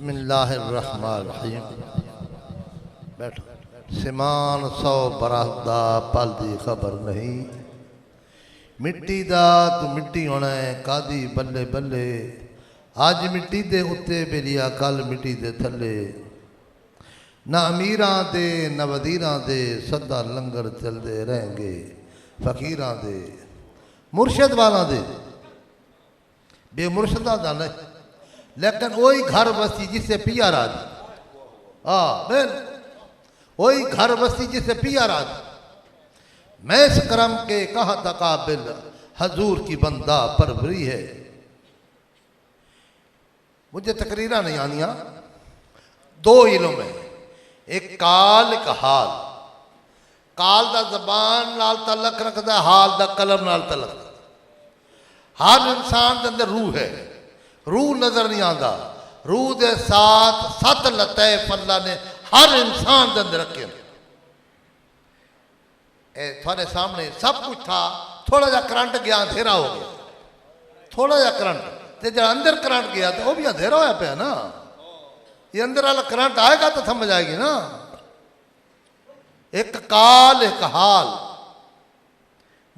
बिस्मिल्लाहिर्रहमानिर्रहीम। बैठो। सिमान 100 बरस दा पल दी खबर नहीं, मिट्टी दा तू मिट्टी होना है कादी बल्ले बल्ले। अज मिट्टी दे उत्ते बेलिया कल मिट्टी दे थले। ना अमीरां दे न वजीरां दे सदा लंगर चलते रहेंगे। फकीरां दे मुर्शद वाला दे बेमुर्शदा दा नहीं, लेकिन वही घर बसी जिसे पिया राज। बिल वही घर बसी जिसे पिया राज। मैं इस करम के कहा तकाबिल हजूर की बंदा परवरी है। मुझे तकरीरा नहीं आनिया। दो इल्म है, एक काल एक हाल। काल दा जबान नाल तलक रखता, हाल दा कलम नाल तलक रखता। हर इंसान के अंदर रूह है, रूह नजर नहीं आता। रूह के साथ 7 लतैफ अल्लाह ने हर इंसान के अंदर रखे। थोड़े सामने सब कुछ था, थोड़ा जा करंट गया अंधेरा हो गया। थोड़ा जा करंट ते जो अंदर करंट गया तो वह भी अंधेरा होया पे ना। ये अंदर वाला करंट आएगा तो समझ आएगी ना। एक काल एक हाल।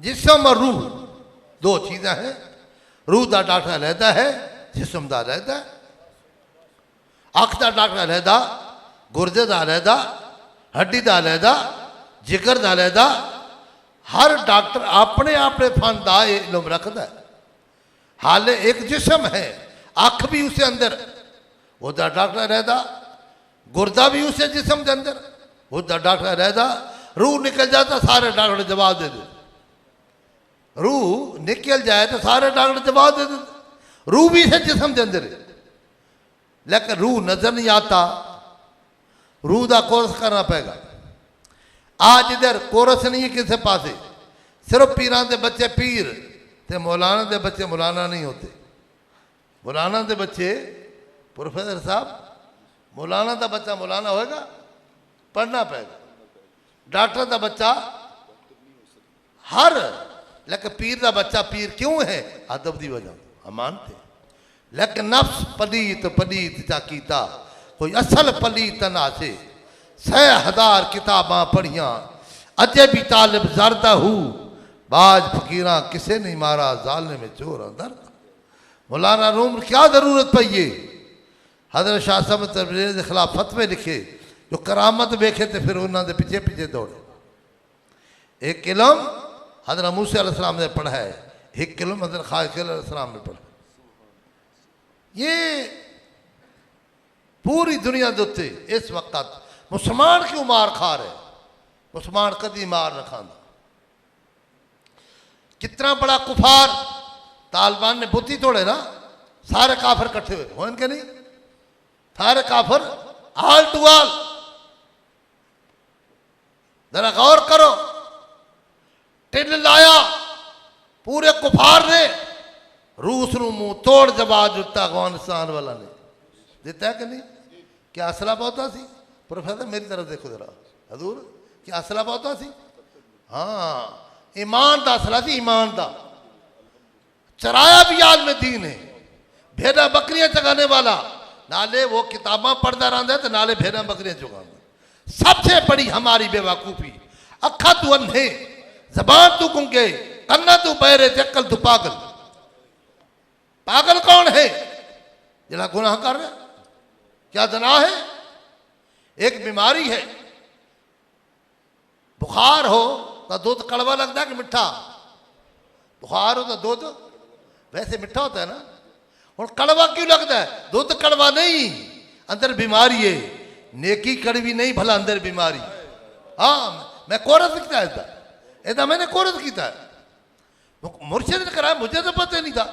जिस्म और रूह दो चीजें हैं। रूह का डॉक्टर अलहदा है, जिस्म का अलहदा है। अख का डॉक्टर अलहदा, गुर्दे का अलहदा, हड्डी का अलहदा, जिगर का अलहदा। हर डॉक्टर अपने अपने फन का इल्म रखता है। हाले एक जिस्म है, अख भी उसे अंदर, उसका डॉक्टर अलहदा। गुर्दा भी उसे जिस्म के अंदर, उसका डॉक्टर अलहदा। रूह निकल जाता सारे डॉक्टर जवाब दे दे। रूह निकल जाए तो सारे डॉक्टर जवाब दे देते। रूह भी है जिस्म के अंदर, लेकिन रूह नजर नहीं आता। रूह का कोर्स करना पड़ेगा। आज इधर कोर्स नहीं है किसी पासे। सिर्फ पीरां दे बच्चे पीर ते मौलाना दे बच्चे मौलाना नहीं होते। मौलाना दे बच्चे प्रोफेसर साहब, मौलाना का बच्चा मौलाना होएगा, पढ़ना पड़ेगा। डॉक्टर का बच्चा हर, लेकिन पीर का बच्चा पीर क्यों है? अदब की वजह हम मानते। लेकिन नफ्स पलीत पलीत चा कीता, कोई असल पलीत ना से। 6,000 किताबां पढ़िया, अजे भी तालिब जरदा हूँ। बाज फकीरा किसे नहीं मारा, जालने में चोर अंदर। मौलाना रूम क्या जरूरत पई है? हजरत शाह साहब तबरेज़ के खिलाफ फतवे लिखे, जो करामत वेखे तो फिर उन्होंने पीछे पीछे दौड़े। एक इल्म हजरत मूसा अलैहिस्सलाम ने पढ़ा है, एक इल्म हजरत खालिद अलैहिस्सलाम ने पढ़ा। ये पूरी दुनिया के उत्ते इस वक्त मुसलमान क्यों मार खा रहे? मुसलमान कदी मार न खांदा। कितना बड़ा कुफार तालिबान ने बुद्धि तोड़े ना। सारे काफिर इकट्ठे हुए हो इनके नहीं, सारे काफिर आल टू आल। जरा गौर करो, टिल लाया पूरे कुफार ने। रूस ਨੂੰ मुंह तोड़ जवाब दिता अफगानिस्तान वाला ने। दिता है कि नहीं? क्या असला पहुंचा सी? प्रोफेसर मेरी तरफ देखो जरा, हजूर क्या असला पहुंचा सी? हाँ, ईमान का असला सी, ईमान का। चराया भी आलम दीन है, भेड़ा बकरियां चगाने वाला। नाले वो किताबा पढ़ता रहता है तो नाले भेड़ा बकरियां चुगाता। सबसे बड़ी हमारी बेवकूफ़ी, अखा तू अंधे, जबान तू गूंगे, कन्ना तू बहरे, अक्ल तू पागल। पागल कौन है? जरा गुनाह कर रहे। क्या जना है? एक बीमारी है। बुखार हो तो दूध कड़वा लगता है कि मिठा? बुखार हो तो दूध वैसे मिठा होता है ना। और कड़वा क्यों लगता है? दूध कड़वा नहीं, अंदर बीमारी है। नेकी कड़वी नहीं, भला अंदर बीमारी। हाँ, मैं कोरस किया ऐसा मैंने कोरस किया है। मुर्शिद ने कराया, मुझे तो पता नहीं था।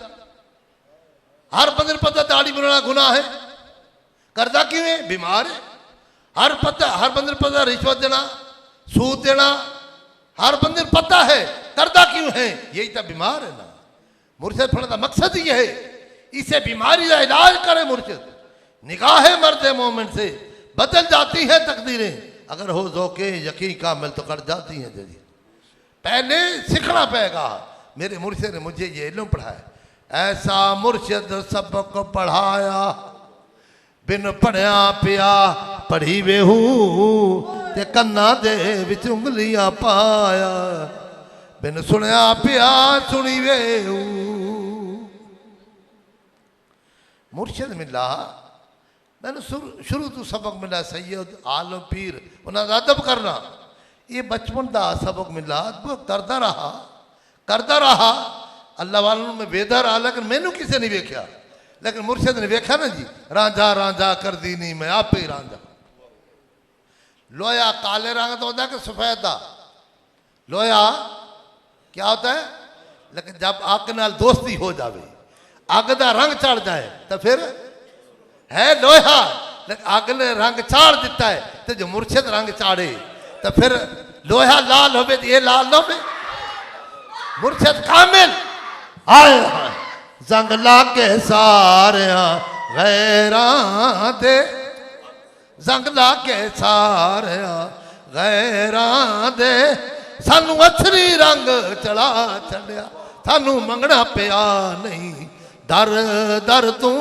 हर बंदे ने पता दाढ़ी बनाना गुनाह है, करता क्यों है? बीमार है। हर बंदे ने पता रिश्वत देना, सूद देना, हर बंदे ने पता है, करता क्यों है? यही तो बीमार है ना। मुर्शिद पढ़ने का मकसद ही है, इसे बीमारी का इलाज करे मुर्शिद। निगाह मर्द मोमिन से बदल जाती है तकदीरें, अगर हो ज़ौक़े यकीन कामिल तो कर जाती हैं जल्दी। पहले सीखना पड़ेगा। मेरे मुर्शिद ने मुझे ये इल्म पढ़ाया। ऐसा मुर्शिद सबको पढ़ाया, बिन पढ़िया पिया पढ़ी वेहू ते कन्ना दे विच उंगलियां पाया बिन सुनिया पिया सुनी वेहू। मुर्शिद मिला मैंने शुरू तो सबक मिला सैयद आलम पीर उन्होंने अदब करना ये बचपन का सबक मिला करता रहा अल्लाह वालों में वेदा रहा लेकिन मैनू किसी नहीं वेख्या लेकिन मुर्शिद ने वेख्या ना जी रांझा रांझा कर दी नहीं मैं आप ही रांझा। लोया काले रंग तो होता है कि सफेद का लोया क्या होता है लेकिन जब आग नाल दोस्ती हो जाए अग का रंग चढ़ जाए तो फिर है लोहा लेकिन अग ने रंग चाड़ दिता है तो जो मुर्शिद रंग चाड़े तो फिर लोहा लाल हो ये लाल ना हो मुर्शिद कामिल आए जंग लागे सारे गैरां दे जंग लागे सारे गैरां दे सानू अछरी रंग चढ़ा छड़िया सानू मंगना पिया नहीं दर दर तू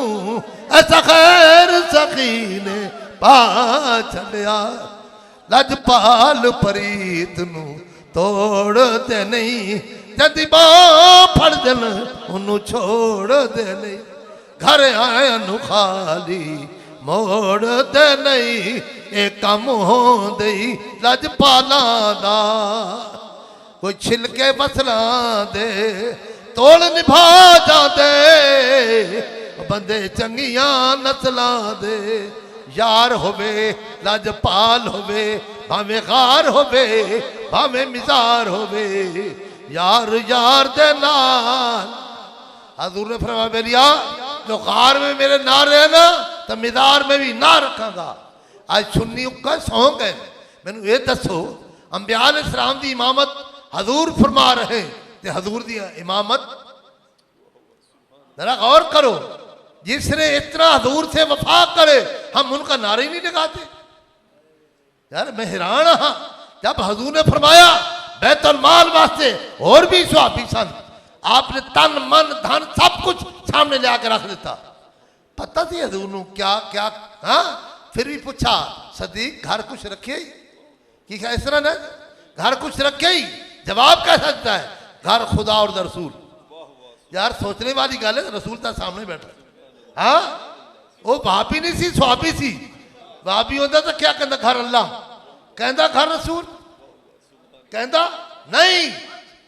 ऐसा खैर सखी ने पा छड़िया लजपाल परीत नू तोड़ दे नहीं जदी बां फड़ देन उन्नू छोड़ दे नहीं घर आया नू खाली मोड़ दे नहीं ये कम हो दई लजपाला दा कोई छिलके बसला दे तोड़ निभा जाते बंदे चंगिया नस्ला दे यार होवे लजपाल होवे भावे गार होवे भावे मिजार होवे यार यार दे नाल हजूर ने फरमाया मेरिया जो गार में मेरे ना रहे ना तो मिजार में भी ना रखांगा। आज सुन्नी का सौंक है मैनू ये दसो अंबिया अलैहिस्सलाम दी इमामत हजूर फरमा रहे ते हजूर दी इमामत जरा गौर करो जिसने इतना हजूर से वफा करे हम उनका नारे ही नहीं लगाते यार मैं हैरान हाँ जब हजूर ने फरमाया बैतुल माल वास्ते और भी सुहाबी सन आपने तन मन धन सब कुछ सामने ले आकर रख देता पता थी हजूर नू क्या क्या हाँ फिर भी पूछा सदीक घर कुछ रखे कि क्या इस तरह ना घर कुछ रखे ही जवाब कैसा देता है घर खुदा और रसूल यार सोचने वाली गल है रसूल तो सामने बैठा हाँ वो भाभी नहीं सी सुहाबी सी भाभी होता तो क्या कहता घर अल्लाह कहता घर रसूल कहता नहीं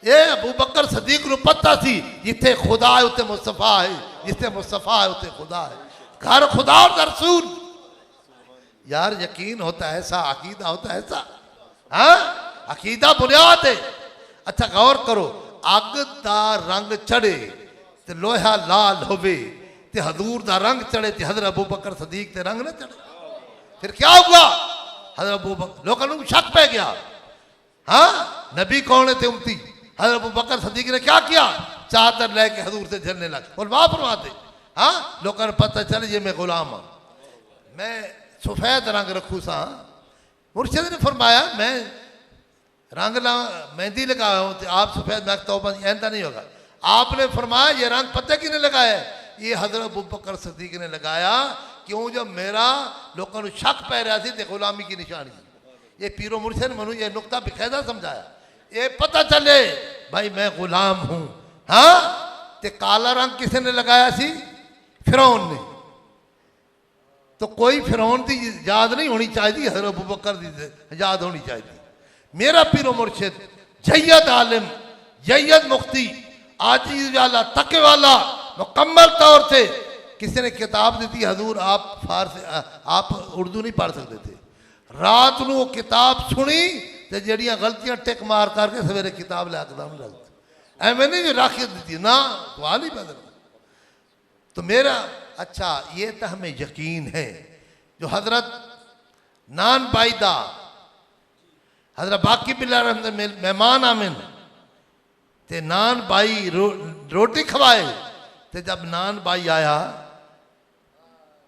ये अबू बकर सदीक नू पता सी जिथे खुदा है उत्ते मुस्तफा है जिथे मुस्तफा है उत्ते खुदा है घर खुदा और रसूल यार यकीन होता है ऐसा अकीदा होता है ऐसा हाँ अकीदा बुनियाद है। अच्छा गौर करो अग दा रंग चढ़े ते लोहा लाल होवे ते हजूर दा रंग चढ़े ते हजरत अबू बकर सदीक ते रंग न चढ़े फिर क्या हुआ हजरत अबू बकर लोगों को शक पै गया हाँ नबी कौन है थे उम्मती हजरत अबू बकर सदीक ने क्या किया चादर लेके हजूर से झलने लगे और वाह फरमाते हाँ लोगों ने पता चले ये मैं गुलाम हूँ मैं सफेद रंग रखू सा मुर्शिद ने फरमाया मैं रंग ला मेहंदी लगाया हूँ आप सफेद मैं तौबा ऐसा नहीं होगा आपने फरमाया ये रंग पता किसने लगाया ये हजरत अबू बकर सदीक ने लगाया क्यों जब मेरा लोगों को शक पै रहा थी गुलामी की निशानी ये पीरो मुर्शिद ने मनु ये नुकता बेकायदा समझाया ये पता चले भाई मैं गुलाम हूँ हाँ ते काला रंग किसने लगाया सी फिरौन ने तो कोई फिरौन की याद नहीं होनी चाहिए हजरत अबू बकर की याद होनी चाहिए। मेरा पीरो मुर्शिद जय्यद आलिम जय्यद मुफ्ती आजीज वाला तके वाला मुकम्मल तौर से किसी ने किताब दी थी हजूर आप फारसी आप उर्दू नहीं पढ़ सकते थे रात को किताब सुनी तो जड़ियाँ गलतियां टिक मार करके सवेरे किताब ला एकदम लगती एवं नहीं रख दी ना सवाल ही बदल तो मेरा अच्छा ये तो हमें यकीन है जो हजरत नान बाईदा हजरत बाकी बिल्ला मेहमान आमिन ते नान बाई रोटी खवाए ते जब नान बाई आया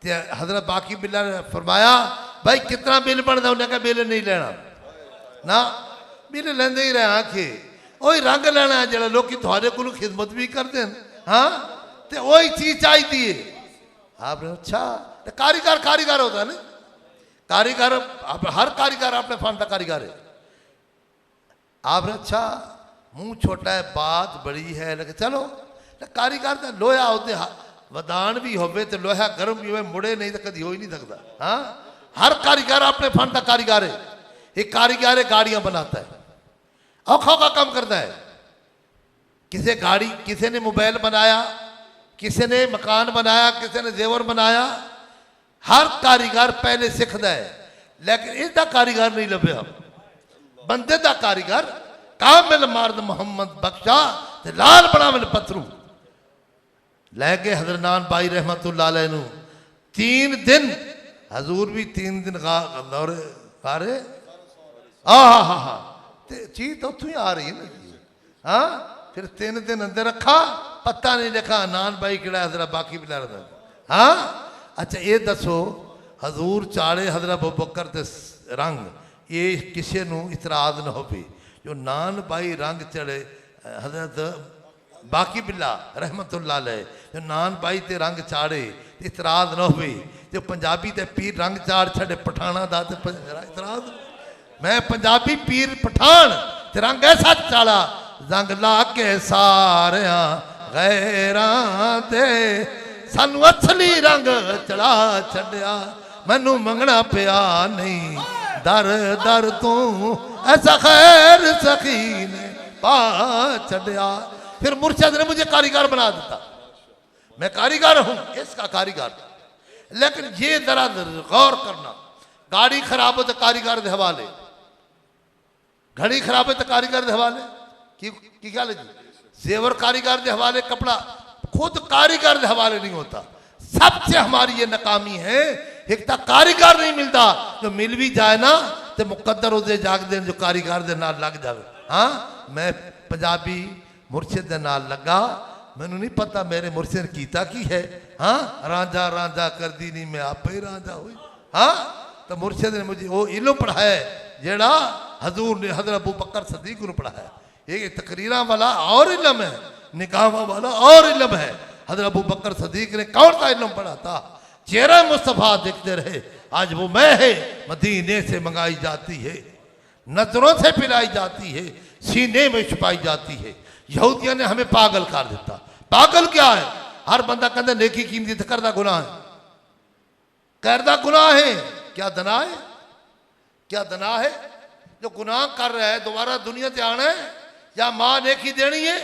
ते हजरत बाकी बिल्ला ने फरमाया भाई कितना बिल बनता उन्हें कहा बिल नहीं लेना ना बिल लेंदे ही रहे आखे वही रंग लेना है जो लोग थोड़े को खिदमत भी करते हैं हाँ तो वही चीज चाहिए आपने अच्छा तो कारीगर कारीगर होता है ना, कारीगर हर कारीगर अपने फन का कारीगर है। आपने अच्छा मुंह छोटा है बात बड़ी है लेकिन चलो कारीगर तो लोहा होते वदान भी होवे तो लोहा गर्म भी हो मुड़े नहीं तो कभी हो ही नहीं सकता। हाँ हर कारीगर अपने फन का कारीगर है। एक कारीगर गाड़ियां बनाता है, औखा का काम करता है। किसी गाड़ी किसी ने मोबाइल बनाया, किसी ने मकान बनाया, किसी ने जेवर बनाया। हर कारीगर पहले सीखता है लेकिन इसका कारीगर नहीं लभ्या। बंदे का कारीगर कामिल मर्द मोहम्मद बख्शा ते लाल बनावल पत्थरू लैके हजरत नान भाई रहमतुल्लाह अलैह नू 3 दिन हजूर भी 3 दिन दौरे कारे हा चीज तो उतों ही आ रही है ना। हाँ फिर 3 दिन अंदर रखा, पता नहीं लिखा नान भाई किड़ा हजरत बाकी पिला रहा। हाँ अच्छा ये दसो हजूर चाले हजरत अबू बकर ते रंग ये किसी नू इतराज न हो जो नान भाई रंग चढ़े हजरत बाकी बिल्ला रहमतुल्लाह अलैह जो नान भाई ते रंग चाड़े इतराज न हो जो पंजाबी ते पीर रंग चाड़ छड़े पठाना दा ते इतराज। मैं पंजाबी पीर पठान ते रंग ऐसा चाड़ा रंग ला के सारिया गैरां दे सानू असली रंग चढ़ा छड़िया मैनू मंगना पिया नहीं दर दर तू ऐसा खैर सखी ने पा छड़िया। फिर मुर्शद ने मुझे कारीगर बना देता, मैं कारीगर हूं इसका कारीगर। लेकिन ये जरा गौर करना, गाड़ी खराब हो तो कारीगर के हवाले, घड़ी खराब हो तो कारीगर के हवाले की क्या लगी, जेवर कारीगर के हवाले, कपड़ा खुद कारीगर के हवाले नहीं होता। सबसे हमारी ये नाकामी है, एक तो कारीगर नहीं मिलता, जो मिल भी जाए ना तो मुकद्दर उसे जाग दे जो कारीगर के नाल लग जाए। हाँ मैं पंजाबी मुर्शिद के नाल लगा, मैनू नहीं पता मेरे मुर्शिद ने कीता की है। हाँ रांझा रांझा कर दी नहीं मैं आप ही रांझा हुई। हाँ तो मुर्शिद ने मुझे वो इल्म पढ़ाया जेड़ा हजूर ने हजरत अबू बकर सदीक को पढ़ाया। ये तकरीरा वाला और इल्म है, निकाह वाला और इल्म है। हजरत अबू बकर सदीक ने कौन सा इल्म पढ़ा था, चेहरा मुस्तफा देखते रहे। आज वो मैं है मदीने से मंगाई जाती है, नजरों से पिलाई जाती है, सीने में छुपाई जाती है। यहूदिया ने हमें पागल कर देता। पागल क्या है, हर बंदा कहता नेकी कीमती तो करदा गुनाह है, करदा गुनाह है। क्या दना है, क्या दना है जो गुनाह कर रहा है दोबारा दुनिया से आना है या मां नेकी देनी है।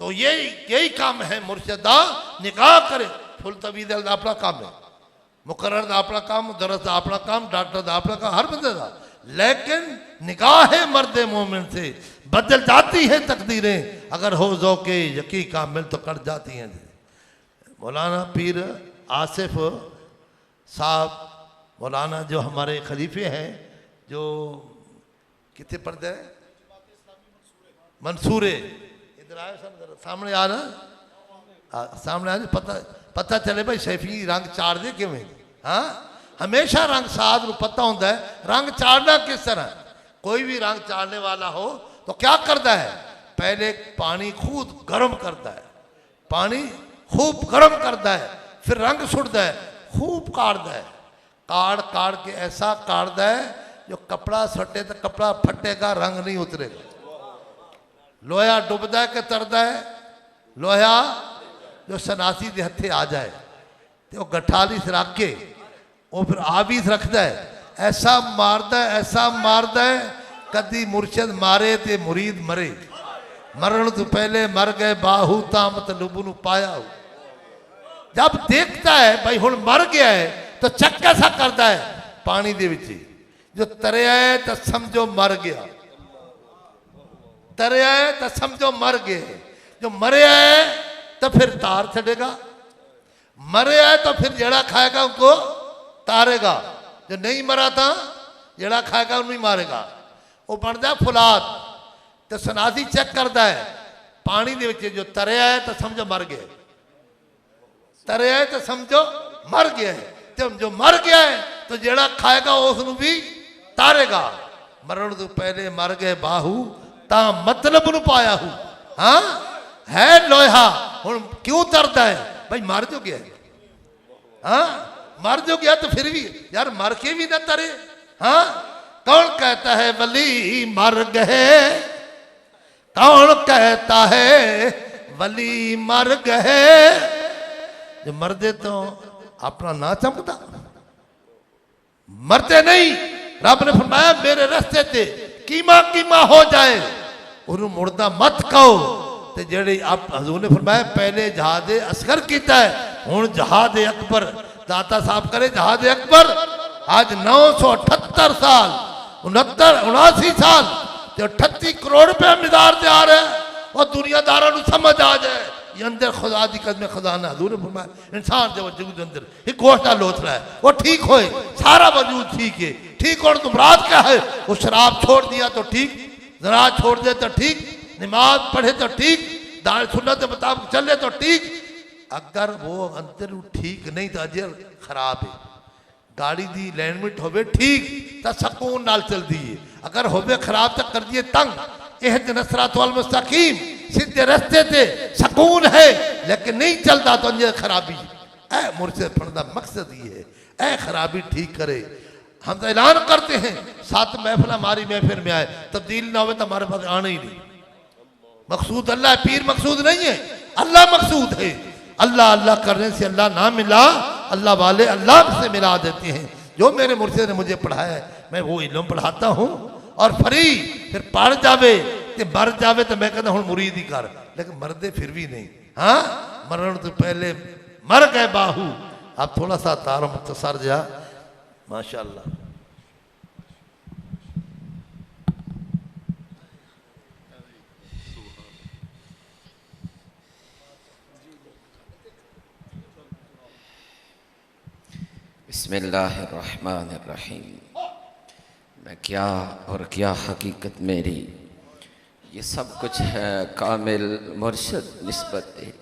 तो यही काम है मुर्शिदा, निकाह करे फुल तवीद अपना काम है, मुकर्रर दा अपना काम, दरस दा अपना काम, डॉक्टर दा अपना काम, हर बंदे दा। लेकिन निकाह है मर्द मोमिन से बदल जाती है तकदीरें, अगर हो जो के यकी कामिल तो कट जाती हैं। मौलाना पीर आसिफ साहब मौलाना जो हमारे खलीफे हैं, जो कितने पर्दे हैं मंसूरे, इधर आए सामने आ ना, सामने आ पता चले भाई शैफी रंग चाड़ दे किवें। हाँ हमेशा रंग साध पता होता है रंग चाड़ना किस तरह। कोई भी रंग चाड़ने वाला हो तो क्या करता है, पहले पानी खूब गर्म करता है, पानी खूब गर्म करता है, फिर रंग सुटता है, खूब काटता है, काट काट के ऐसा काटता है जो कपड़ा सटे तो कपड़ा फटेगा, रंग नहीं उतरेगा। लोहा डुबदा है कि तरदा है, लोहा जो सनासी के हथे आ जाए तो गठाली से रख के वो फिर आवी से रखता है, ऐसा मारदा है, ऐसा मारदा है कदी मुर्शद मारे ते मुरीद मरे। मरण तो पहले मर गए बाहू तामत लुबू न पाया हो। जब देखता है भाई हुण मर गया है तो चक कैसा करता है, पानी दे विच जो तरया है तो समझो मर गया, तरया है तो समझो मर गए, जो मरया है तो फिर तार छड़ेगा, मरया है तो फिर जड़ा खाएगा उनको तारेगा, जो नहीं मरा था जड़ा खाएगा उन्हें मारेगा। वो बनता है फुलाद, तो सनासी चेक करता है पानी दे विच जो तरया है तो समझो मर गए, तरया है तो समझो मर गया है, जब जो मर गया है तो जड़ा खाएगा उसनू भी तारेगा। मरण तो पहले मर गए बाहू ता मतलब न पाया हूं। हाँ है लोहा हुण क्यों तरदा है भाई मर जो गया। हाँ मर जो गया तो फिर भी यार मर के भी ना तरे। हाँ, कौन कहता है वली मर गए, कौन कहता है वली मर गए। जो मरदे तो अपना ना चमकता, मरते नहीं। रब ने फरमाया मेरे रस्ते ते कीमा कीमा हो जाए उन्होंने मुर्दा मत कहो। ते जेड़ी आप हजूर ने फरमाया पहले जहाद असगर किया है, हुण जहाद अकबर दाता साहब करे। जहाद अकबर आज 978 साल 79 साल ते 38 करोड़ रुपया मिदार ते आ रहा है। और दुनियादारों को समझ आ जाए ये अंदर खुदा दी कदम खजाना। हजूर ने फरमाया इंसान जो वजूद अंदर एक गोश्ता लोथ रहा है वो ठीक होए, सारा वजूद ठीक है। ठीक और तो मुराद क्या है? वो शराब छोड़ दिया तो ठीक, ज़ना छोड़ दे तो ठीक, नमाज पढ़े तो ठीक, दान सुन्नत के मुताबिक चले तो ठीक। अगर वो अंदर ठीक नहीं तो अजर खराब है। गाड़ी दी अलाइनमेंट होवे ठीक तो सकून नाल चल दिए, अगर होवे खराब तो कर दिए तंग। इहदिना सिरातल मुस्तकीम, सीधे रास्ते ते सकून है लेकिन नहीं चलता तो अंदर खराबी। ऐ मुर्शिद पढ़ने का मकसद ये है ऐ खराबी ठीक करे। हम तो ऐलान करते हैं 7 महफिल हमारी महफिल में आए, तब्दील ना हो तो हमारे पास आना ही नहीं। मकसूद अल्लाह है, पीर मकसूद नहीं है, अल्लाह मकसूद है। अल्लाह अल्लाह करने से अल्लाह ना मिला, अल्लाह वाले अल्लाह से मिला देते हैं। जो मेरे मुर्शिद ने मुझे पढ़ाया है मैं वो इल्म पढ़ाता हूँ। और फ्री फिर पढ़ जावे तो मर जावे तो मैं कहता हूँ मुरीद ही कर, लेकिन मरदे फिर भी नहीं। हाँ, मरण तो पहले मर गए बाहू। अब थोड़ा सा तारो मुख्तसर जा माशाअल्लाह। बिस्मिल्लाहिर्रहमानिर्रहीम। मैं क्या और क्या हकीकत मेरी, ये सब कुछ है कामिल मुर्शिद निस्बत है।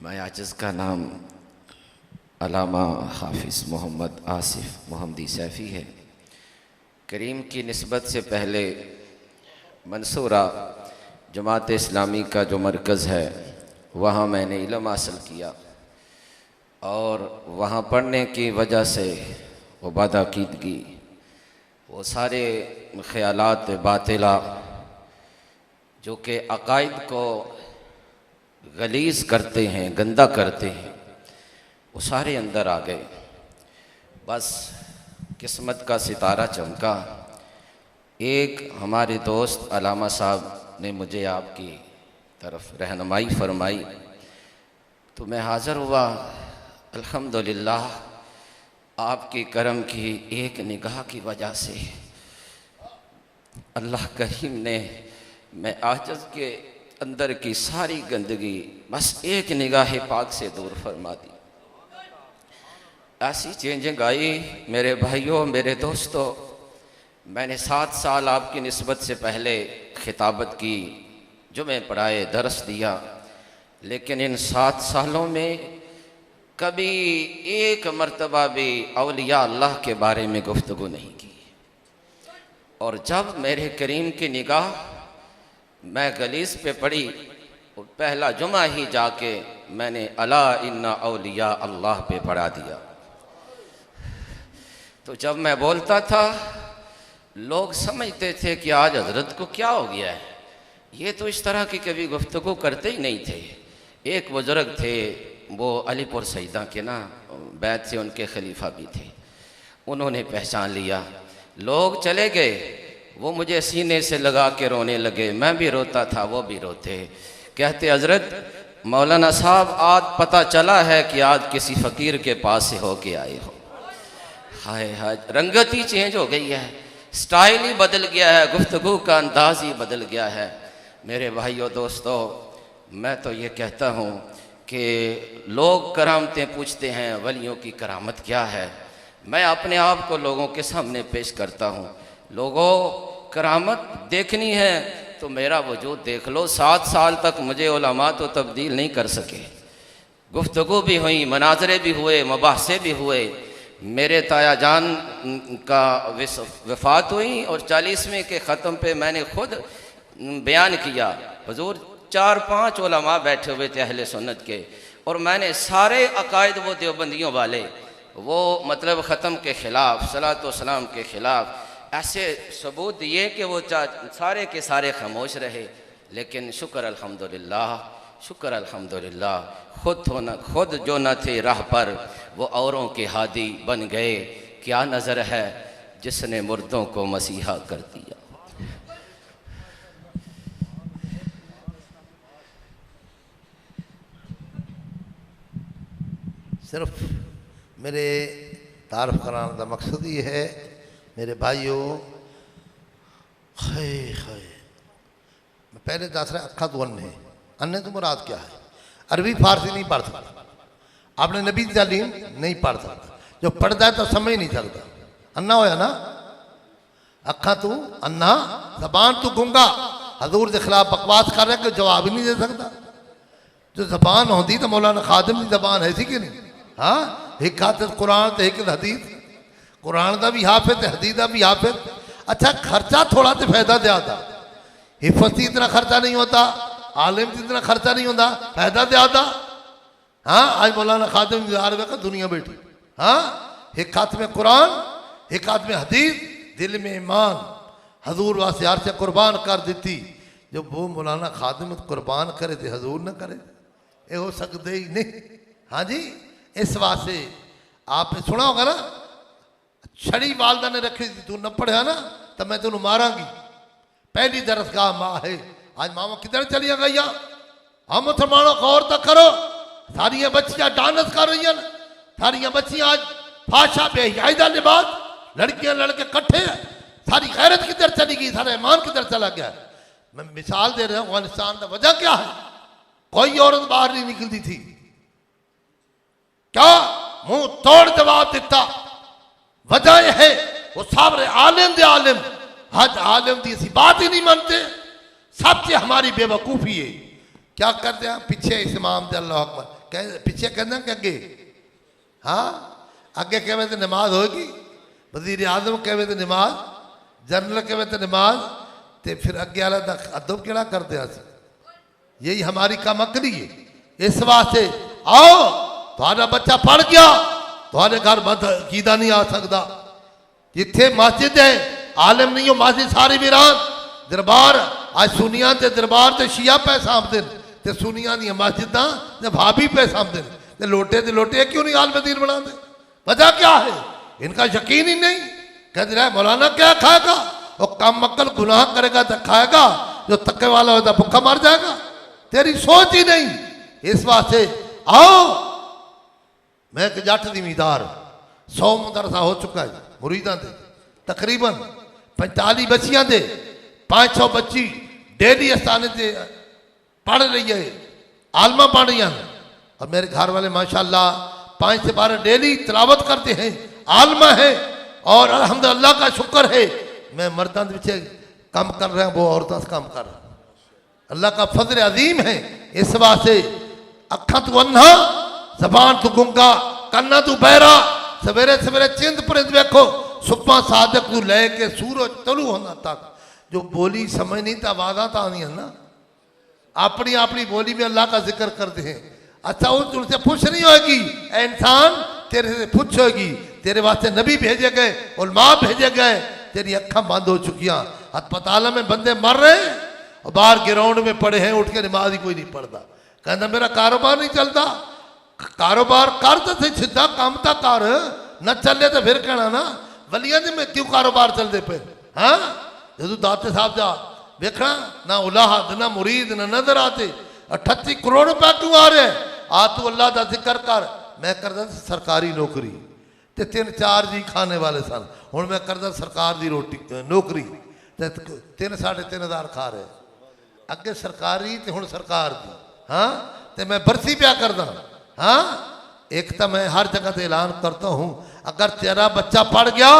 मैं आजिज़ का नाम अल्लामा हाफिज़ मोहम्मद आसिफ मोहम्मदी सैफ़ी है। करीम की निस्बत से पहले मंसूरा जमात इस्लामी का जो मरकज़ है वहाँ मैंने इल्म हासिल किया और वहाँ पढ़ने की वजह से वो बदअक़ीदगी, वो सारे ख़यालात बातिला जो कि अक़ाइद को गलीज़ करते हैं, गंदा करते हैं, वो सारे अंदर आ गए। बस किस्मत का सितारा चमका। एक हमारे दोस्त अल्लामा साहब ने मुझे आपकी तरफ रहनुमाई फरमाई तो मैं हाज़िर हुआ। अल्हम्दुलिल्लाह आपके करम की एक निगाह की वजह से अल्लाह करीम ने मैं आजिज़ के अंदर की सारी गंदगी बस एक निगाह पाक से दूर फरमा दी। ऐसी चेंजिंग आई मेरे भाइयों, मेरे दोस्तों। मैंने 7 साल आपकी निस्बत से पहले खिताबत की, जुमे पढ़ाए, दरस दिया, लेकिन इन 7 सालों में कभी एक मर्तबा भी औलिया अल्लाह के बारे में गुफ्तगू नहीं की। और जब मेरे करीम की निगाह मैं गलीस पे पड़ी, पहला जुमा ही जाके मैंने अला इन्ना औलिया अल्लाह पे पढ़ा दिया। तो जब मैं बोलता था लोग समझते थे कि आज हजरत को क्या हो गया है, ये तो इस तरह की कभी गुफ्तगू करते ही नहीं थे। एक बुजुर्ग थे, वो अलीपुर सईदा के ना बैत से उनके खलीफा भी थे, उन्होंने पहचान लिया। लोग चले गए, वो मुझे सीने से लगा के रोने लगे। मैं भी रोता था, वो भी रोते। कहते हजरत मौलाना साहब आज पता चला है कि आज किसी फ़कीर के पास से होके आए हो। हाय हाय, रंगत ही चेंज हो गई है, स्टाइल ही बदल गया है, गुफ्तगू का अंदाज ही बदल गया है। मेरे भाइयों दोस्तों, मैं तो ये कहता हूँ कि लोग करामतें पूछते हैं, वलियों की करामत क्या है। मैं अपने आप को लोगों के सामने पेश करता हूँ। लोगों, करामत देखनी है तो मेरा वजूद देख लो। 7 साल तक मुझे उलमा तो तब्दील नहीं कर सके। गुफ्तगू भी हुई, मनाजरे भी हुए, मबाहसे भी हुए। मेरे ताया जान का वफ़ात हुई और 40वें के ख़त्म पे मैंने खुद बयान किया। हुजूर 4-5 उलमा बैठे हुए थे अहले सुन्नत के, और मैंने सारे अकायद वो देवबंदियों वाले वो मतलब ख़त्म के ख़िलाफ़ सलात व सलाम के ख़िलाफ़ ऐसे सबूत दिए कि वो सारे के सारे खामोश रहे। लेकिन शुक्र अल्हम्दुलिल्लाह, शुक्र अल्हम्दुलिल्लाह, खुद जो न थे राह पर वो औरों के हादी बन गए। क्या नज़र है जिसने मुर्दों को मसीहा कर दिया। सिर्फ मेरे तारफ़ कराने का मकसद ये है मेरे भाइयों, हाय हाय मैं पहले दस रहा अखा तो अन्ने अन्ने तो मुराद क्या है? अरबी फारसी नहीं पढ़ सकता, आपने नबी की तालीम नहीं पढ़ सकता, जो पढ़ता है तो समझ नहीं सकता। अन्ना होया ना, अखा तू अन्ना, जबान तू गूंगा, हजूर के खिलाफ बकवास कर रहा है कि जवाब ही नहीं दे सकता। जो जबान होती तो मौलाना खादिम की जबान है सी कि नहीं? हाँ, एक हाफिज कुरान तो एक हदीस, कुरान का भी हाफिज हदीस का भी हाफिज। अच्छा खर्चा थोड़ा तो फायदा ज्यादा, हिफत की इतना खर्चा नहीं होता, आलिम की इतना खर्चा नहीं होता, फायदा ज्यादा। हाँ आज मौलाना खादिम दुनिया बैठी, हाँ एक हाथ में कुरान एक हाथ में हदीस, दिल में ईमान, हजूर वास्ते यार से कुर्बान कर दी। जब वो मौलाना खादिम कुर्बान करे तो हजूर न करे, ये हो सकते ही नहीं। हाँ जी, इस वास्ते आपने सुना होगा ना, छड़ी वालदा ने रखी थी, तू न पढ़िया ना तो मैं तेन मारांगी। पहली दरसगाह माँ है, आज मामा किधर चलिया गई? हम मुसलमानों गौर तक करो, सारिया बच्चियां डांस कर रही हैं, सारिया बच्चियां आज फाशा बेहयादा लिबास, लड़कियां लड़के कट्ठे हैं, सारी गैरत किधर चली गई, सारा ईमान किधर चला गया। मैं मिसाल दे रहा हूं अफगानिस्तान का, वजह क्या है? कोई औरत बाहर नहीं निकलती थी, क्या मुंह तोड़ जवाब दिता। वजह यह है वो साबरे आलिम दे आलिम, हज आलिम की ऐसी बात ही नहीं मानते। सबसे हमारी बेवकूफ़ी है, क्या करते हैं पीछे इमाम दे अल्लाह अकबर कह, पीछे कहना कि अगे, हाँ अगे कहे तो नमाज होगी, वजीर आजम कहे तो नमाज, जनरल कहे तो नमाज, तो फिर अगे वाला अदब केड़ा करते हैं। यही हमारी काम अकली है। इस वास्ते आओ, तुम्हारा बच्चा पढ़ गया, तुम्हारे घर मत कीदा नहीं आ सकता। जिथे मस्जिद है आलिम नहीं हो, मस्जिद सारी वीरान, दरबार आज सुनिया ते दरबार ते शिया पै सामते ते सुनिया दी मस्जिदा ते भाभी पै सामते ते लोटे ते लोटे क्यों नहीं आल मदीन बनाते? वजह क्या है? इनका यकीन ही नहीं। कहते रहे मौलाना क्या खाएगा? वो कम मक्कल गुनाह करेगा तो खाएगा, जो तक्के वाला होता भूखा मर जाएगा। तेरी सोच ही नहीं। इस वास्ते आओ, मैं एक जट जिमीदार 100 मदरसा हो चुका है मुरीदा दे, तकरीबन 45 बच्चियां दे 500 बच्ची डेली स्थान से पढ़ रही है, आलमा पढ़ रही हैं। और मेरे घर वाले माशाल्लाह 5 से 12 डेली तिलावत करते हैं, आलमा है। और अल्हम्दुलिल्लाह का शुक्र है, मैं मर्दां के पीछे काम कर रहा हूँ, वो औरतों से काम कर रहा हूँ। अल्लाह का फजल अजीम है। इस वास्ते अखा तू अन्हा, जबान तू गुंगा, कन्ना तू बहरा, सवेरे सवेरे चिंद परिंद वेखो, सुबह सादक तू लेके सूरज तलू होना तक जो बोली समझ नहीं तो आवाज़ा तो आनी है ना, अपनी अपनी बोली में अल्लाह का जिक्र करते हैं। अच्छा वो तुमसे पूछ नहीं होगी, इंसान तेरे से पूछ होगी, तेरे वास्ते नबी भेजे गए, उलमा भेजे गए, तेरी अखा बंद हो चुकियां, अस्पताल में बंदे मर रहे हैं और बाहर ग्राउंड में पड़े हैं, उठ के नमाज ही कोई नहीं पढ़ता। कहना मेरा कारोबार नहीं चलता, कारोबार कर तो सही, सीधा काम तो कर, न चले तो फिर कहना ना वलिया में क्यों कारोबार चलते पे। हाँ जो दाते साहब जा देखना, ना उलाहद ना मुरीद ना नजर आते, 38 करोड़ रुपया क्यों आ रहे? आ तू अल्लाह का जिक्र कर। मैं करता सरकारी नौकरी ते 3-4 जी खाने वाले सन, हूँ मैं करता सरकार की रोटी नौकरी ते 3-3.5 हज़ार खा रहे, अगे सरकारी ते हूँ सरकार की। हाँ तो मैं बरसी प्या करदा। हाँ एक तो मैं हर जगह से ऐलान करता हूँ, अगर तेरा बच्चा पढ़ गया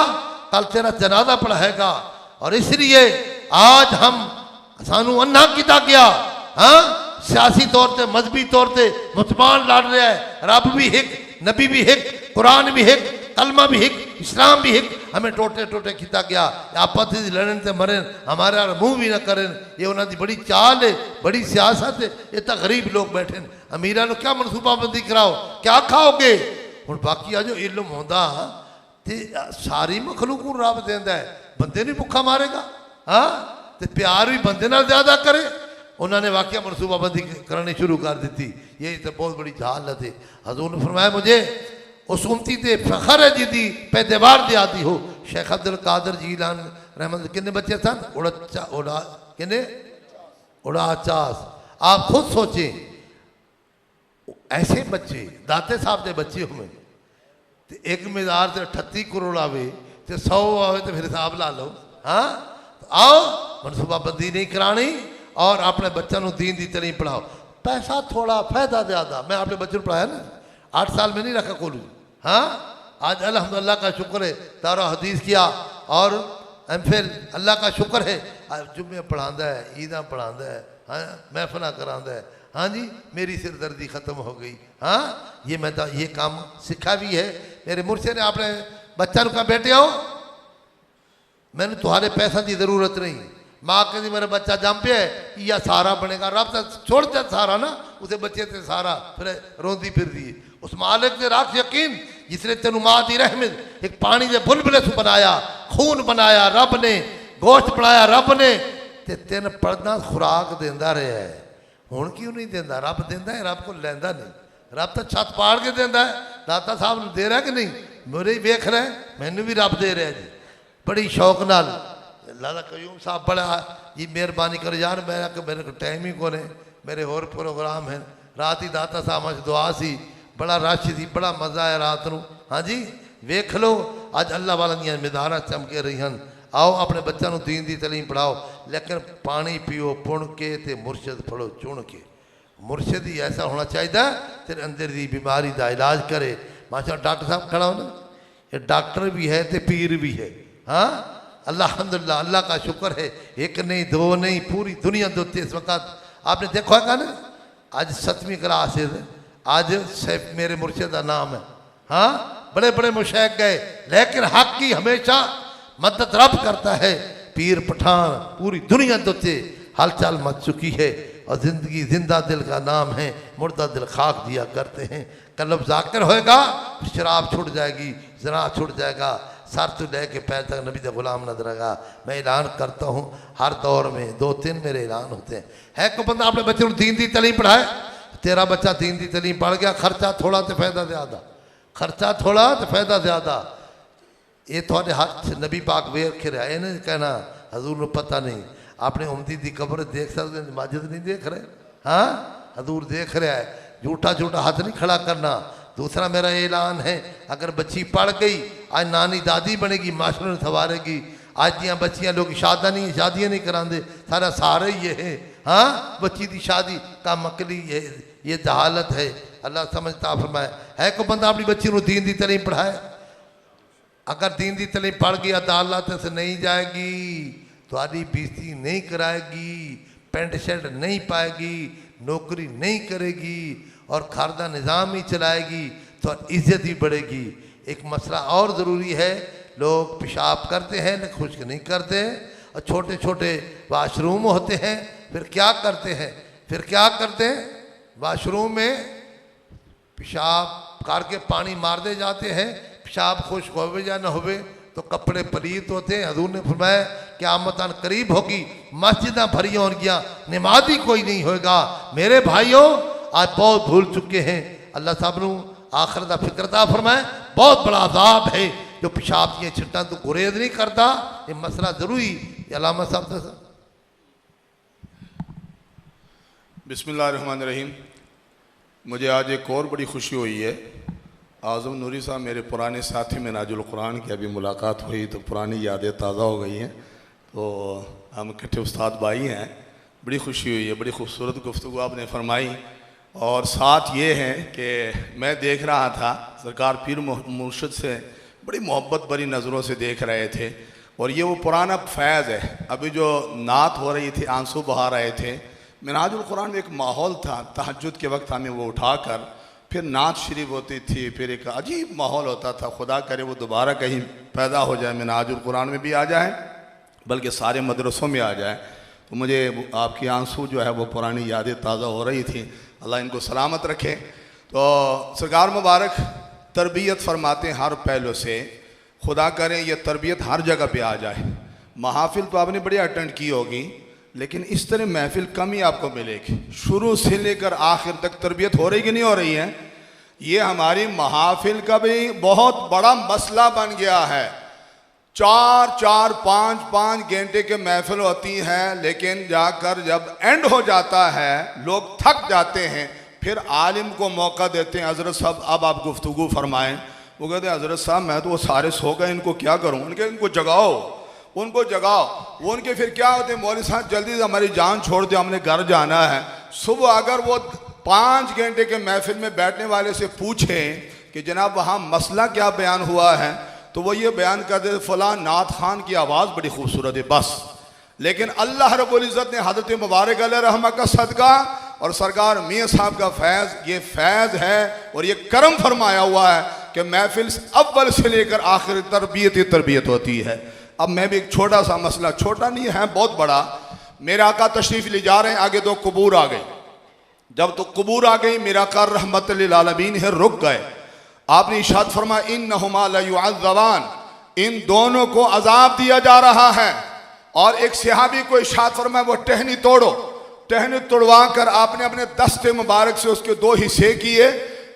कल तेरा जनाजा पढ़ाएगा। और इसलिए आज हम सानू अन्ना किया गया। हाँ सियासी तौर पर मजहबी तौर पर मुसलमान लड़ रहा है, रब भी एक, नबी भी एक, कुरान भी एक, कलमा भी हिक, इस्लाम भी हिक, हमें टोटे टोटे खिता गया आपस में लड़न से मरें, हमारे मुंह भी ना करें। ये उन्होंने बड़ी चाल है, बड़ी सियासत है। इतना गरीब लोग बैठे अमीर नो क्या मनसूबाबंदी कराओ, क्या खाओगे। हुण बाकी आ जो इल्म होंदा ते सारी मखलूक को रब देंदा है, बंदे नहीं भुखा मारेगा। हाँ तो प्यार भी बंदे नाल ज्यादा करे। उन्होंने वाकया मनसूबाबंदी करनी शुरू कर दी। ये तो बहुत बड़ी जहालत है। हजूर ने फरमाया मुझे उस उम्मती ते फखर है जिदी पैदेवार दे आदि हो। शेख अब्दुल कादर जीलान रहमत कितने बच्चे सन? उड़ा 50। आप खुद सोचें ऐसे बच्चे दाते साहब के बच्चे होंगे तो एक मिजार से 38 करोड़ आवे तो 100 आवे तो फिर हिसाब ला लो। हाँ तो आओ मनसूबाबंदी नहीं करानी और अपने बच्चों को दीन दी तलीम पढ़ाओ। पैसा थोड़ा फायदा ज़्यादा। मैं अपने बच्चों को पढ़ाया ना 8 साल में नहीं रखा कॉलेज। हाँ आज अल्हम्दुलिल्लाह का शुक्र है, तारा हदीस किया और एमफिल, अल्लाह का शुक्र है। जुम्मे पढ़ाता है, ईदा पढ़ाता है, हाँ महफिल कराता है। हाँ जी मेरी सिरदर्दी ख़त्म हो गई। हाँ ये मैं तो ये काम सीखा भी है। मेरे मुर्शे ने अपने बच्चा का बेटे हो मैंने तुम्हारे पैसा की ज़रूरत नहीं। माँ कहती मेरा बच्चा जम पे है या सहारा बनेगा। रब तो छोड़ दे सहारा ना, उसे बच्चे से सहारा फिर रोंदी फिर दी। उस मालिक ने राख यकीन जिसने तेन माँ दी रहमत एक पानी के बुलबुले से बनाया, खून बनाया रब ने, गोश्त बनाया रब ने, ते तेन पढ़ना खुराक देंदा रहा है। हुण क्यों नहीं देंदा? रब देंदा है, रब को लैंदा नहीं। रब तो छत पाड़ के देंदा है। दाता साहब ने दे रहा कि नहीं? मेरे ही वेख रहे मैनू भी रब दे रहा जी बड़ी शौक नाल। लाला कयूम साहब बड़ा जी मेहरबानी कर यार, मेरे को टाइम ही को मेरे होर प्रोग्राम है। रात ही दाता साहब अच दुआ सी, बड़ा रश सी, बड़ा मज़ा आया रात को। हाँ जी वेख लो अज अल्लाह वाला दियां मिदारां चमके रही हैं। आओ अपने बच्चों को दीन की तलीम पढ़ाओ, लेकिन पानी पियो पुण के ते मुर्शद फड़ो चुन के। मुर्शद ही ऐसा होना चाहिए तेरे अंदर की बीमारी का इलाज करे। माशा डॉक्टर साहब खड़ा हो ना, ये डॉक्टर भी है तो पीर भी है। हाँ अल्हम्दुलिल्लाह अल्लाह का शुक्र है, एक नहीं दो नहीं पूरी दुनिया दोते इस वक्त। आपने देखा है ना आज 7वीं क्लास है, आज सैफ मेरे मुर्शिद का नाम है। हाँ बड़े बड़े मुशाइख गए, लेकिन हक की हमेशा मदद रब करता है। पीर पठान पूरी दुनिया दोते हलचल मच चुकी है और जिंदगी जिंदा दिल का नाम है, मुर्दा दिल खाक दिया करते हैं। कल्ब जाकिर होएगा शराब छूट जाएगी, जना छूट जाएगा, सर तो लेके पैर तक नबी का गुलाम नजर आएगा। मैं ऐलान करता हूँ हर दौर में 2-3 मेरे ऐलान होते हैं। है को बंदा अपने बच्चे को दीन की तलीम पढ़ाए, तेरा बच्चा दीन की तलीम पढ़ गया, खर्चा थोड़ा तो फायदा ज़्यादा, खर्चा थोड़ा तो फायदा ज़्यादा। ये थोड़े हाथ नबी पाक वेख रहा है, नहीं कहना हजूर को पता नहीं। अपने उम्मती की कब्र देख सकते, माजिद नहीं देख रहे। हाँ हजूर देख रहा है, झूठा झूठा हाथ नहीं खड़ा करना। दूसरा मेरा ऐलान है, अगर बच्ची पढ़ गई आज नानी दादी बनेगी, मास्टर ने संवारेगी। आज दियाँ बच्चियाँ लोग शादियाँ नहीं कराते, सारा सारे ये है। हाँ बच्ची की शादी का मकली ये जहालत है। अल्लाह समझता फरमाए है को बंदा अपनी बच्ची को दीन की तलीम पढ़ाए। अगर दीन की तलीम पढ़ गई अदालत से नहीं जाएगी, थोड़ी बेइज्जती नहीं कराएगी, पेंट शर्ट नहीं पाएगी, नौकरी नहीं करेगी और घर का निज़ाम ही चलाएगी तो इज्जत ही बढ़ेगी। एक मसला और ज़रूरी है, लोग पेशाब करते हैं लेकिन खुश्क नहीं करते और छोटे छोटे वाशरूम होते हैं। फिर क्या करते हैं वाशरूम में पेशाब करके पानी मार दे जाते हैं। पेशाब खुश्क होवे या न होवे तो कपड़े पलीत होते हैं। हजूर ने फरमाया क़यामत करीब होगी, मस्जिदां भरी होंगियां, नमाजी कोई नहीं होगा। मेरे भाइयों आज बहुत भूल चुके हैं। अल्लाह साहब नू आखिरत दा फिक्रता फरमाए, बहुत बड़ा अजाब है जो पेशाब की छिट्टां तो गुरेज नहीं करता। ये मसला जरूरी अलामा साहब दस। बिस्मिल्लाहिर्रहमानिर्रहीम। मुझे आज एक और बड़ी खुशी हुई है। आज़म नूरी साहब मेरे पुराने साथी में नाजुल कुरान की अभी मुलाकात हुई तो पुरानी यादें ताज़ा हो गई हैं। तो हम इकट्ठे उस्ताद भाई हैं, बड़ी खुशी हुई है। बड़ी खूबसूरत गुफ्तगू आपने फरमाई और साथ ये है कि मैं देख रहा था सरकार पीर मुर्शिद से बड़ी मोहब्बत भरी नज़रों से देख रहे थे और ये वो पुराना फैज़ है। अभी जो नात हो रही थी, आंसू बहा रहे थे, मिनाजुल कुरान में एक माहौल था, तहज्जुद के वक्त हमें वो उठाकर फिर नात शरीफ होती थी, फिर एक अजीब माहौल होता था। खुदा करे वो दोबारा कहीं पैदा हो जाए, मिनाजुल कुरान में भी आ जाए, बल्कि सारे मदरसों में आ जाए। तो मुझे आपकी आंसू जो है वो पुरानी यादें ताज़ा हो रही थी। अल्लाह इनको सलामत रखे। तो सरकार मुबारक तरबियत फरमाते हैं हर पहलू से। खुदा करें ये तरबियत हर जगह पे आ जाए। महाफिल तो आपने बड़ी अटेंड की होगी, लेकिन इस तरह महफिल कम ही आपको मिलेगी। शुरू से लेकर आखिर तक तरबियत हो रही कि नहीं हो रही है? ये हमारी महाफिल का भी बहुत बड़ा मसला बन गया है। 4-4, 5-5 घंटे के महफिल होती हैं, लेकिन जाकर जब एंड हो जाता है लोग थक जाते हैं। फिर आलिम को मौका देते हैं, हज़रत साहब अब आप गुफ्तगू फरमाएं। वो कहते हैं हज़रत साहब मैं तो वो सारे सो गए, इनको क्या करूं? उनके इनको जगाओ, उनको जगाओ। वो उनके फिर क्या होते हैं, मौलवी साहब जल्दी से हमारी जान छोड़ दो, हमने घर जाना है। सुबह अगर वो 5 घंटे के महफिल में बैठने वाले से पूछें कि जनाब वहाँ मसला क्या बयान हुआ है, तो वो ये बयान कर दे फलां नात खान की आवाज़ बड़ी खूबसूरत है बस। लेकिन अल्लाह रब्बुल इज़्ज़त ने हज़रत मुबारक अलैहि रहमत का सदका और सरकार मियाँ साहब का फैज़, ये फैज़ है और ये करम फरमाया हुआ है कि महफिल अव्वल से लेकर आखिर तरबियत ही तरबियत होती है। अब मैं भी एक छोटा सा मसला, छोटा नहीं है बहुत बड़ा, मेरे आका तशरीफ़ ले जा रहे हैं, आगे 2 कबूर आ गई। जब तो कबूर आ गई, मेरा कार रहमत लिल आलमीन है, रुक गए। आपने इरशाद फरमा इन्नहुमा लयुअज़्ज़बान, इन दोनों को अजाब दिया जा रहा है। और एक सहाबी को इरशाद फरमा वो टहनी तोड़ो। टहनी तोड़वा कर आपने अपने दस्ते मुबारक से उसके 2 हिस्से किए।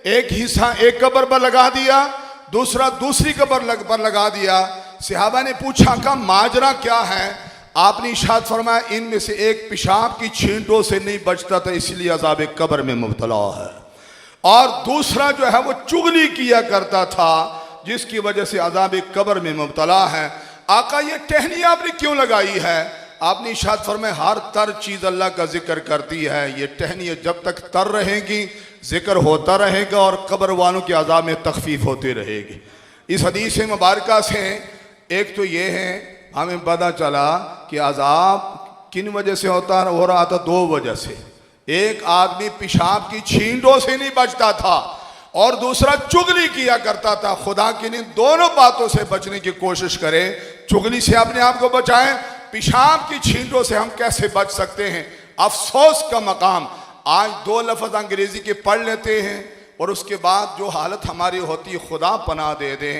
एक हिस्सा एक कब्र पर लगा दिया, दूसरा दूसरी कब्र पर लगा दिया। सहाबा ने पूछा का माजरा क्या है? आपने इरशाद फरमाया इनमें से एक पेशाब की छींटों से नहीं बचता था, इसलिए अज़ाब कब्र में मुब्तला है। और दूसरा जो है वो चुगली किया करता था, जिसकी वजह से अज़ाब कब्र में मुब्तला है। आका ये टहनी आपने क्यों लगाई है? आपने इरशाद फरमाया हर तर चीज़ अल्लाह का जिक्र करती है। ये टहनी जब तक तर रहेगी जिक्र होता रहेगा और कब्र वालों के अज़ाब में तखफीफ होती रहेगी। इस हदीस मुबारका से एक तो ये है, हमें पता चला कि अज़ाब किन वजह से हो रहा था, 2 वजह से। एक आदमी पेशाब की छींटों से नहीं बचता था और दूसरा चुगली किया करता था। खुदा की इन दोनों बातों से बचने की कोशिश करें। चुगली से अपने आप को बचाएं, पेशाब की छींटों से हम कैसे बच सकते हैं? अफसोस का मकाम, आज 2 लफ्ज़ अंग्रेजी के पढ़ लेते हैं और उसके बाद जो हालत हमारी होती है, खुदा पनाह दे दें,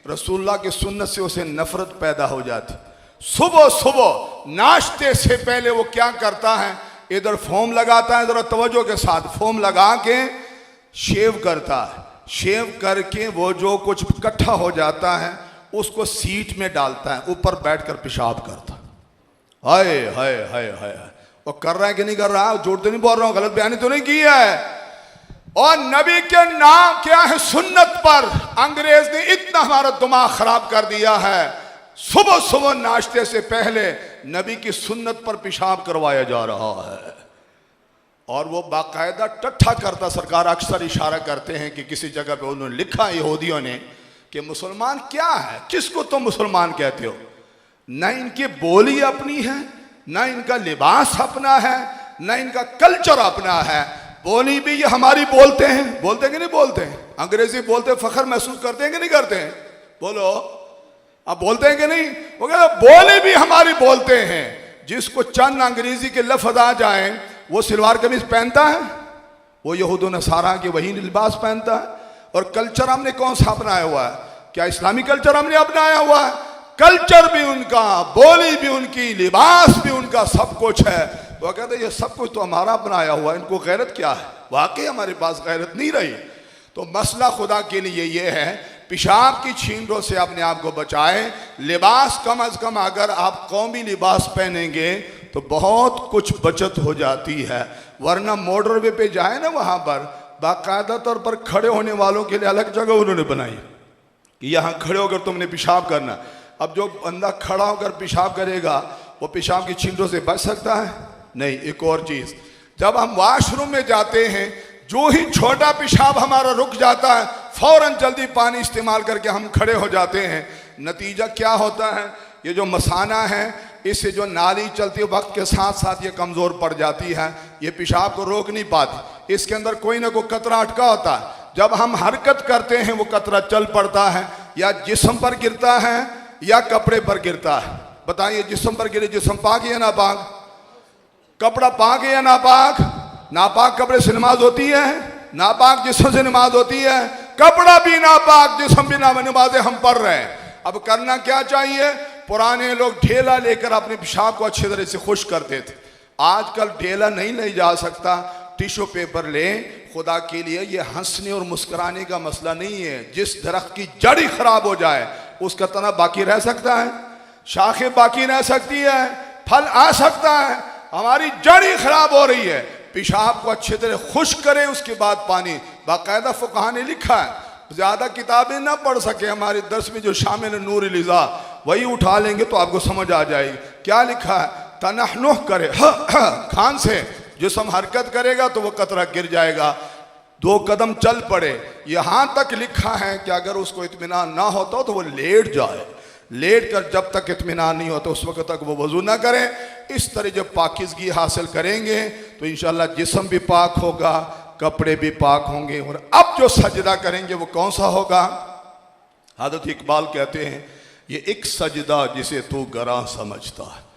रसूलुल्लाह की सुन्नत से उसे नफरत पैदा हो जाती। सुबह सुबह नाश्ते से पहले वो क्या करता है, इधर फोम लगाता है, इधर तवज्जो के साथ फोम लगा के शेव करता है। शेव करके वो जो कुछ इकट्ठा हो जाता है उसको सीट में डालता है, ऊपर बैठकर पेशाब करता है। हाय हाय हाय हाय, वो कर रहा है कि नहीं कर रहा? झूठ तो नहीं बोल रहा हूँ, गलत बयानी तो नहीं की है। और नबी के नाम क्या है, सुन्नत पर अंग्रेज ने इतना हमारा दिमाग खराब कर दिया है। सुबह सुबह नाश्ते से पहले नबी की सुन्नत पर पेशाब करवाया जा रहा है और वो बाकायदा टट्ठा करता। सरकार अक्सर इशारा करते हैं कि किसी जगह पे उन्होंने लिखा यहूदियों ने कि मुसलमान क्या है, किसको तुम मुसलमान कहते हो? ना इनकी बोली अपनी है, ना इनका लिबास अपना है, ना इनका कल्चर अपना है। बोली भी ये हमारी बोलते हैं, बोलते हैं कि नहीं बोलते हैं? अंग्रेजी बोलते फख्र महसूस करते हैं कि नहीं करते हैं? बोलो, आप बोलते हैं कि नहीं? वो कहते बोली भी हमारी बोलते हैं। जिसको चंद अंग्रेजी के लफ्ज आ जाए वो सलवार कमीज पहनता है, वो यहूद नसारा के वही लिबास पहनता है। और कल्चर हमने कौन सा अपनाया हुआ है? क्या इस्लामी कल्चर हमने अपनाया हुआ है? कल्चर भी उनका, बोली भी उनकी, लिबास भी उनका, सब कुछ है। वो कहते ये सब कुछ तो हमारा अपनाया हुआ, इनको गैरत क्या है? वाकई हमारे पास गैरत नहीं रही। तो मसला खुदा के लिए ये है, पेशाब की छींटों से अपने आप को बचाएं। लिबास कम अज कम अगर आप कौमी लिबास पहनेंगे तो बहुत कुछ बचत हो जाती है। वरना मोटरवे पे जाए ना, वहाँ पर बाकायदा तौर पर खड़े होने वालों के लिए अलग जगह उन्होंने बनाई कि यहाँ खड़े होकर तुमने पेशाब करना। अब जो बंदा खड़ा होकर पेशाब करेगा वो पेशाब की छींटों से बच सकता है? नहीं। एक और चीज़, जब हम वॉशरूम में जाते हैं, जो ही छोटा पेशाब हमारा रुक जाता है, फौरन जल्दी पानी इस्तेमाल करके हम खड़े हो जाते हैं। नतीजा क्या होता है? ये जो मसाना है, इससे जो नाली चलती है वक्त के साथ साथ ये कमज़ोर पड़ जाती है, ये पेशाब को रोक नहीं पाती। इसके अंदर कोई ना कोई कतरा अटका होता है। जब हम हरकत करते हैं वो कतरा चल पड़ता है या जिस्म पर गिरता है या कपड़े पर गिरता है? बताइए, जिस्म पर गिरे, जिस्म पाक है या नापाक? कपड़ा पाक है या नापाक? नापाक कपड़े से नमाज होती है, नापाक जिस्म से नमाज होती है। कपड़ा भी नापाक, जिस्म भी ना, नमाजें हम पढ़ रहे हैं। अब करना क्या चाहिए? पुराने लोग ढेला लेकर अपने पेशाब को अच्छी तरह से खुश करते थे। आजकल ढेला नहीं ले जा सकता, टिश्यू पेपर लें। खुदा के लिए ये हंसने और मुस्कुराने का मसला नहीं है। जिस दरख्त की जड़ ही खराब हो जाए उसका तना बाकी रह सकता है, शाखें बाकी रह सकती है, फल आ सकता है। हमारी जड़ ही खराब हो रही है। पेशाब को अच्छी तरह खुश्क करें, उसके बाद पानी। बाकायदा फुक़हा ने लिखा है, ज्यादा किताबें ना पढ़ सके, हमारे दर्स में जो शामिल है नूर लिज़ा, वही उठा लेंगे तो आपको समझ आ जाएगी। क्या लिखा है? तनहनुह करे, खान से जिस्म हरकत करेगा तो वो कतरा गिर जाएगा, 2 कदम चल पड़े। यहां तक लिखा है कि अगर उसको इत्मीनान ना होता तो वो लेट जाए, लेट कर जब तक इत्मीनान नहीं होता उस वक्त तक वो वजू ना करे। इस तरह जब पाकिज़गी हासिल करेंगे तो इंशाअल्लाह जिस्म भी पाक होगा, कपड़े भी पाक होंगे। और अब जो सजदा करेंगे वो कौन सा होगा? हज़रत इकबाल कहते हैं, ये एक सजदा जिसे तू गरा समझता है,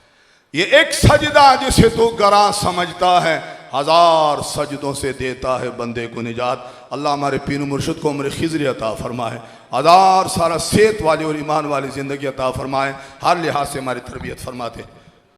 ये एक सजदा जिसे तू गरा समझता है, 1000 सजदों से देता है बंदे को निजात। अल्लाह हमारे पीर मुर्शिद को उम्र खिज़री अता फरमाए, 1000 सारा सेहत वाली और ईमान वाली ज़िंदगी अता फरमाए, हर लिहाज से हमारी तरबियत फरमाते।